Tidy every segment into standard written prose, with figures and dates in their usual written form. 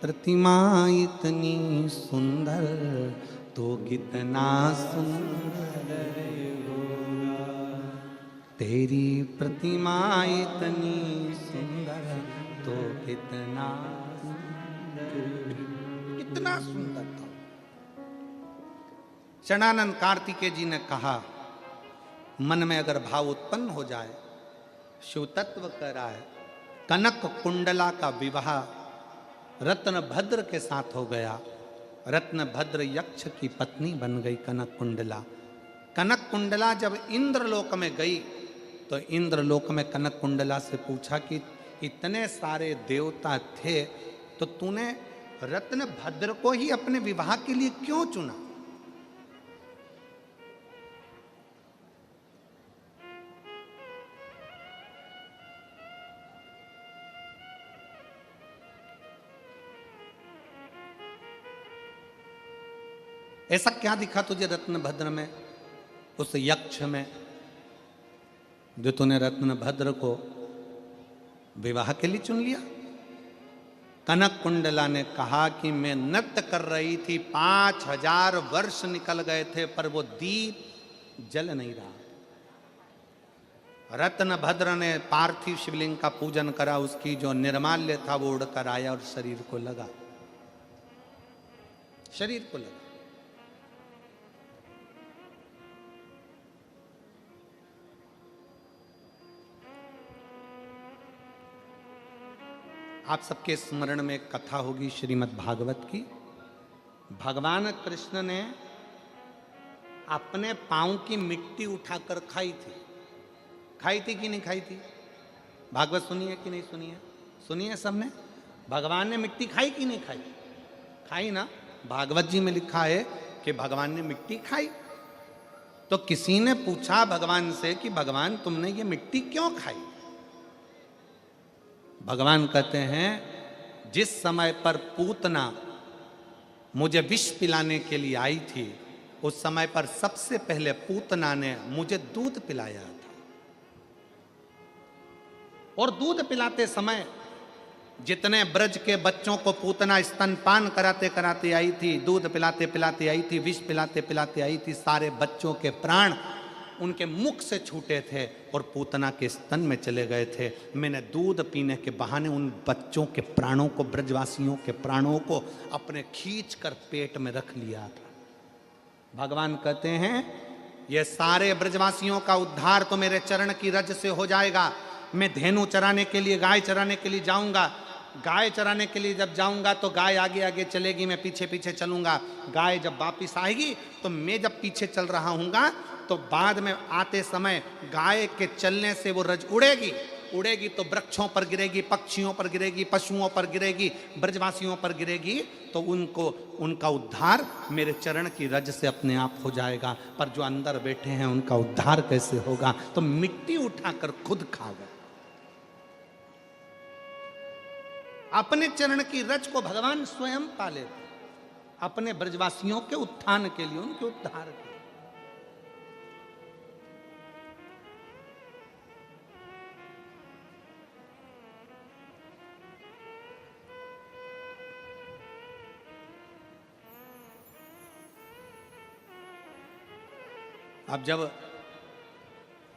प्रतिमा इतनी सुंदर तो कितना सुंदर होगा। तेरी प्रतिमा इतनी सुंदर तो कितना सुंदर था। शरणानंद कार्तिकेय जी ने कहा, मन में अगर भाव उत्पन्न हो जाए, शिव तत्व कराए, कनक कुंडला का विवाह रत्न भद्र के साथ हो गया। रत्न भद्र यक्ष की पत्नी बन गई कनक कुंडला। कनक कुंडला जब इंद्रलोक में गई तो इंद्रलोक में कनक कुंडला से पूछा कि इतने सारे देवता थे तो तूने रत्न भद्र को ही अपने विवाह के लिए क्यों चुना? ऐसा क्या दिखा तुझे रत्न भद्र में, उस यक्ष में, जो तूने रत्न भद्र को विवाह के लिए चुन लिया? कनक कुंडला ने कहा कि मैं नृत्य कर रही थी, 5000 वर्ष निकल गए थे पर वो दीप जल नहीं रहा। रत्न भद्र ने पार्थिव शिवलिंग का पूजन करा, उसकी जो निर्माल्य था वो उड़कर आया और शरीर को लगा, शरीर को लगा। आप सबके स्मरण में एक कथा होगी श्रीमद् भागवत की। भगवान कृष्ण ने अपने पांव की मिट्टी उठाकर खाई थी। खाई थी कि नहीं खाई थी? भागवत सुनी है कि नहीं सुनी है? सुनी है सबने? भगवान ने मिट्टी खाई कि नहीं खाई? खाई ना। भागवत जी में लिखा है कि भगवान ने मिट्टी खाई। तो किसी ने पूछा भगवान से कि भगवान तुमने ये मिट्टी क्यों खाई? भगवान कहते हैं, जिस समय पर पूतना मुझे विष पिलाने के लिए आई थी, उस समय पर सबसे पहले पूतना ने मुझे दूध पिलाया था। और दूध पिलाते समय जितने ब्रज के बच्चों को पूतना स्तनपान कराते कराते आई थी, दूध पिलाते पिलाते आई थी, विष पिलाते पिलाते आई थी, सारे बच्चों के प्राण उनके मुख से छूटे थे और पूतना के स्तन में चले गए थे। मैंने दूध पीने के बहाने उन बच्चों के प्राणों को, ब्रजवासियों के प्राणों को अपने खींच कर पेट में रख लिया था। भगवान कहते हैं, ये सारे ब्रजवासियों का उद्धार तो मेरे चरण की रज से हो जाएगा। मैं धेनु चराने के लिए, गाय चराने के लिए जाऊंगा। गाय चराने के लिए जब जाऊंगा तो गाय आगे आगे चलेगी, मैं पीछे पीछे चलूंगा। गाय जब वापिस आएगी तो मैं जब पीछे चल रहा हूँगा तो बाद में आते समय गाय के चलने से वो रज उड़ेगी। उड़ेगी तो वृक्षों पर गिरेगी, पक्षियों पर गिरेगी, पशुओं पर गिरेगी, ब्रजवासियों पर गिरेगी, तो उनको, उनका उद्धार मेरे चरण की रज से अपने आप हो जाएगा। पर जो अंदर बैठे हैं उनका उद्धार कैसे होगा? तो मिट्टी उठाकर खुद खा गए। अपने चरण की रज को भगवान स्वयं पाले थे, अपने ब्रजवासियों के उत्थान के लिए, उनके उद्धार के लिए। अब जब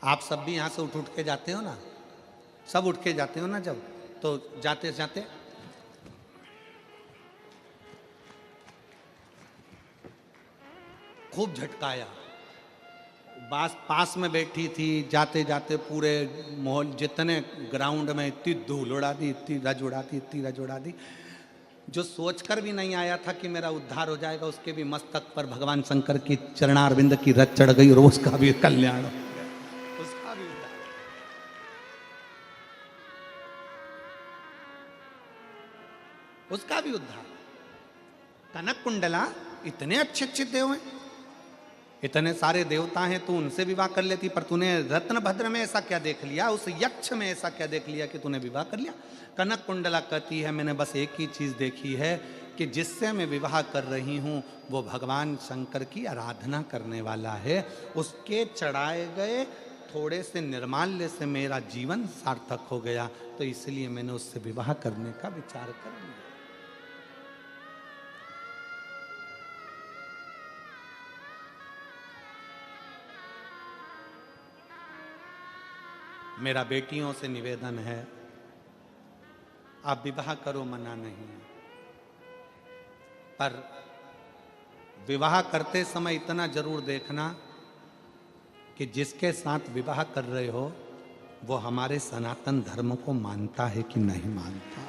आप सब भी यहां से उठ उठ के जाते हो ना, सब उठ के जाते हो ना, जब तो जाते जाते खूब झटकाया। पास में बैठी थी, जाते जाते पूरे माहौल, जितने ग्राउंड में इतनी धूल उड़ा दी, इतनी रज उड़ा दी, इतनी रज उड़ा दी। जो सोचकर भी नहीं आया था कि मेरा उद्धार हो जाएगा, उसके भी मस्तक पर भगवान शंकर की चरणारविंद की रज चढ़ गई और उसका भी कल्याण हो गया, उसका भी उद्धार, उसका भी उद्धार। कनक कुंडला, इतने अच्छे अच्छे देव हैं, इतने सारे देवता हैं, तू उनसे विवाह कर लेती, पर तूने रत्न भद्र में ऐसा क्या देख लिया, उस यक्ष में ऐसा क्या देख लिया कि तूने विवाह कर लिया? कनक कुंडला कहती है, मैंने बस एक ही चीज देखी है कि जिससे मैं विवाह कर रही हूं वो भगवान शंकर की आराधना करने वाला है। उसके चढ़ाए गए थोड़े से निर्माल्य से मेरा जीवन सार्थक हो गया, तो इसलिए मैंने उससे विवाह करने का विचार कर लिया। मेरा बेटियों से निवेदन है, आप विवाह करो, मना नहीं है, पर विवाह करते समय इतना जरूर देखना कि जिसके साथ विवाह कर रहे हो वो हमारे सनातन धर्म को मानता है कि नहीं मानता।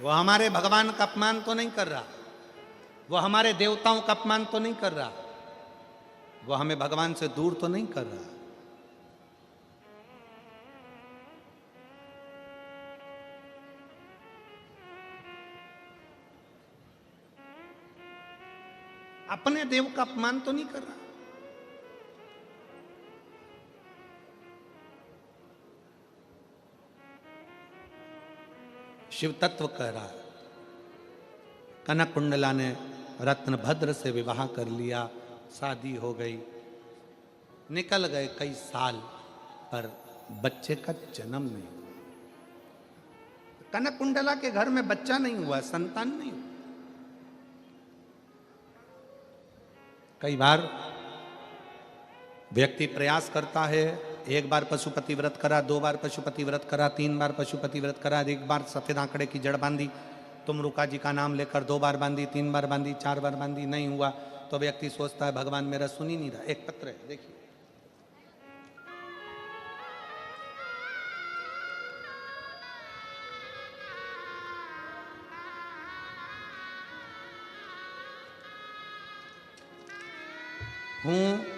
वो हमारे भगवान का अपमान तो नहीं कर रहा, वो हमारे देवताओं का अपमान तो नहीं कर रहा, वो हमें भगवान से दूर तो नहीं कर रहा। अपने देव का अपमान तो नहीं कर रहा। शिव तत्व कह रहा है, कनक कुंडला ने रत्नभद्र से विवाह कर लिया, शादी हो गई, निकल गए कई साल, पर बच्चे का जन्म नहीं हुआ। कनक कुंडला के घर में बच्चा नहीं हुआ, संतान नहीं हुआ। कई बार व्यक्ति प्रयास करता है, एक बार पशुपति व्रत करा, 2 बार पशुपति व्रत करा, 3 बार पशुपति व्रत करा, 1 बार सफेद आंकड़े की जड़ बांधी, तुमरुका जी का नाम लेकर 2 बार बांधी, 3 बार बांधी, 4 बार बांधी, नहीं हुआ तो व्यक्ति सोचता है भगवान मेरा सुन ही नहीं रहा। एक पत्र है, देखिए, हूं